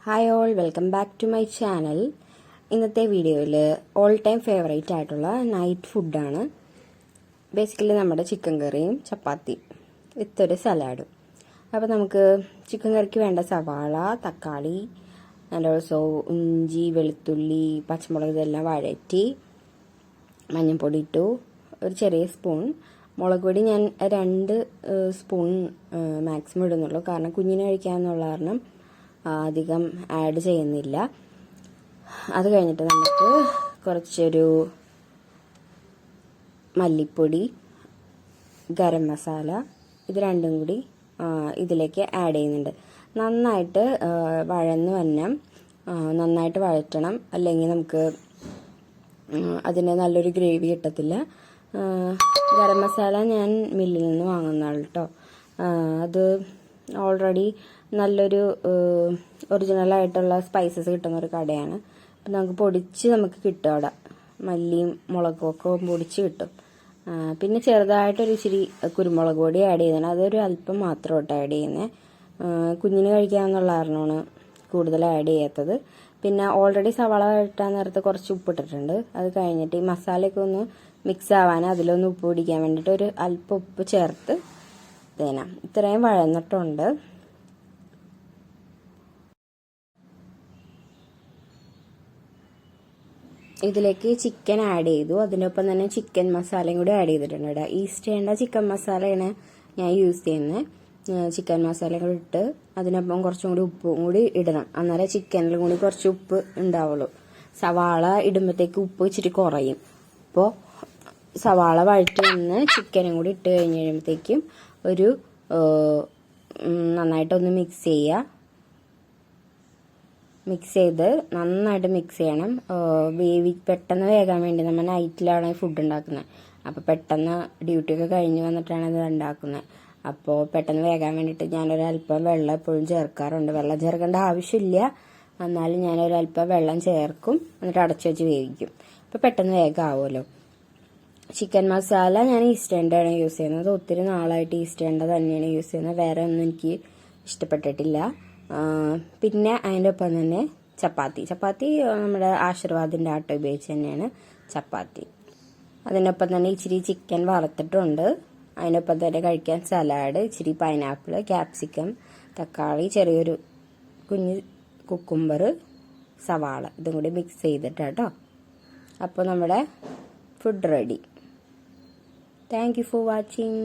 Hi all, welcome back to my channel. ഇന്നത്തെ വീഡിയോയിൽ all time favourite ആയിട്ടുള്ള night ഫുഡാണ്. ബേസിക്കലി നമ്മുടെ ചിക്കൻ കറിയും ചപ്പാത്തിയും വിത്തൊരു സലാഡും. അപ്പോൾ നമുക്ക് ചിക്കൻ കറിക്ക് വേണ്ട സവാള, തക്കാളി ആൻഡ് ഓൾസോ ഇഞ്ചി, വെളുത്തുള്ളി, പച്ചമുളക് ഇതെല്ലാം വഴറ്റി മഞ്ഞൾപ്പൊടി ഇട്ടു, ഒരു ചെറിയ സ്പൂൺ മുളക് പൊടി ഞാൻ 2 സ്പൂൺ മാക്സിമം ഇടുന്നുള്ളൂ. കാരണം കുഞ്ഞിന് കഴിക്കാമെന്നുള്ള കാരണം അധികം ആഡ് ചെയ്യുന്നില്ല. അത് കഴിഞ്ഞിട്ട് നമുക്ക് കുറച്ചൊരു മല്ലിപ്പൊടി, ഗരം മസാല ഇത് രണ്ടും കൂടി ഇതിലേക്ക് ആഡ് ചെയ്യുന്നുണ്ട്. നന്നായിട്ട് വഴന്ന് വന്നം, നന്നായിട്ട് വഴറ്റണം, അല്ലെങ്കിൽ നമുക്ക് അതിന് നല്ലൊരു ഗ്രേവി കിട്ടത്തില്ല. ഗരം മസാല ഞാൻ മില്ലിൽ നിന്ന് വാങ്ങുന്നതാണ് കേട്ടോ. അത് ഓൾറെഡി നല്ലൊരു ഒറിജിനലായിട്ടുള്ള സ്പൈസസ് കിട്ടുന്ന ഒരു കടയാണ്. അപ്പം നമുക്ക് കിട്ടും അവിടെ. മല്ലിയും മുളകും ഒക്കെ പൊടിച്ച് കിട്ടും. പിന്നെ ചെറുതായിട്ടൊരു ഇച്ചിരി കുരുമുളക് പൊടി ആഡ് ചെയ്യുന്നതാണ്. അതൊരു അല്പം മാത്രം കേട്ടോ ആഡ് ചെയ്യുന്നത്. കുഞ്ഞിന് കഴിക്കാമെന്നുള്ള കാരണമാണ് കൂടുതൽ ആഡ് ചെയ്യാത്തത്. പിന്നെ ഓൾറെഡി സവാള വഴറ്റാൻ നേരത്ത് കുറച്ച് ഉപ്പിട്ടിട്ടുണ്ട്. അത് കഴിഞ്ഞിട്ട് ഈ മസാലയൊക്കെ ഒന്ന് മിക്സ് ആവാൻ അതിലൊന്ന് ഉപ്പ് പിടിക്കാൻ വേണ്ടിയിട്ട് ഒരു അല്പം ഉപ്പ് ചേർത്ത് തേനാം. ഇത്രയും വഴന്നിട്ടുണ്ട്. ഇതിലേക്ക് ചിക്കൻ ആഡ് ചെയ്തു. അതിനൊപ്പം തന്നെ ചിക്കൻ മസാലയും കൂടി ആഡ് ചെയ്തിട്ടുണ്ട് ഇവിടെ. ഈസ്റ്റേണ്ട ചിക്കൻ മസാലയാണ് ഞാൻ യൂസ് ചെയ്യുന്നത്. ചിക്കൻ മസാല കൂടി ഇട്ട് അതിനൊപ്പം കുറച്ചും കൂടി ഉപ്പും കൂടി ഇടണം. അന്നേരം ചിക്കനിലും കൂടി കുറച്ച് ഉപ്പ് ഉണ്ടാവുള്ളൂ. സവാള ഇടുമ്പോഴത്തേക്ക് ഉപ്പ് ഇച്ചിരി കുറയും. അപ്പോൾ സവാള വഴറ്റി വന്ന് ചിക്കനും കൂടി ഇട്ട് കഴിഞ്ഞ് കഴിയുമ്പോഴത്തേക്കും ഒരു നന്നായിട്ടൊന്ന് മിക്സ് ചെയ്യുക. മിക്സ് ചെയ്ത് നന്നായിട്ട് മിക്സ് ചെയ്യണം. പെട്ടെന്ന് വേകാൻ വേണ്ടി നമ്മൾ നൈറ്റിലാണ് ഫുഡ് ഉണ്ടാക്കുന്നത്. അപ്പോൾ പെട്ടെന്ന് ഡ്യൂട്ടിയൊക്കെ കഴിഞ്ഞ് വന്നിട്ടാണ് ഇത് ഉണ്ടാക്കുന്നത്. അപ്പോൾ പെട്ടെന്ന് വേകാൻ വേണ്ടിയിട്ട് ഞാനൊരല്പം വെള്ളം എപ്പോഴും ചേർക്കാറുണ്ട്. വെള്ളം ചേർക്കേണ്ട ആവശ്യമില്ല, എന്നാലും ഞാനൊരല്പം വെള്ളം ചേർക്കും, എന്നിട്ട് അടച്ചു വെച്ച് വേവിക്കും. അപ്പോൾ പെട്ടെന്ന് വേഗമാവുമല്ലോ. ചിക്കൻ മസാല ഞാൻ ഈസ്റ്റേണ്ടാണ് യൂസ് ചെയ്യുന്നത്. ഒത്തിരി നാളായിട്ട് ഈസ്റ്റേണ്ട തന്നെയാണ് യൂസ് ചെയ്യുന്നത്. വേറെ ഒന്നും എനിക്ക് ഇഷ്ടപ്പെട്ടിട്ടില്ല. പിന്നെ അതിൻ്റെ ഒപ്പം തന്നെ ചപ്പാത്തി നമ്മുടെ ആശീർവാദിൻ്റെ ആട്ട ഉപയോഗിച്ച് തന്നെയാണ് ചപ്പാത്തി. അതിനൊപ്പം തന്നെ ഇച്ചിരി ചിക്കൻ വറുത്തിട്ടുണ്ട്. അതിനൊപ്പം തന്നെ കഴിക്കാൻ സലാഡ്, ഇച്ചിരി പൈനാപ്പിൾ, ക്യാപ്സിക്കം, തക്കാളി, ചെറിയൊരു കുഞ്ഞ് കുക്കുംബർ, സവാള ഇതും കൂടി മിക്സ് ചെയ്തിട്ടാട്ടോ. അപ്പോൾ നമ്മുടെ food ready. Thank you for watching.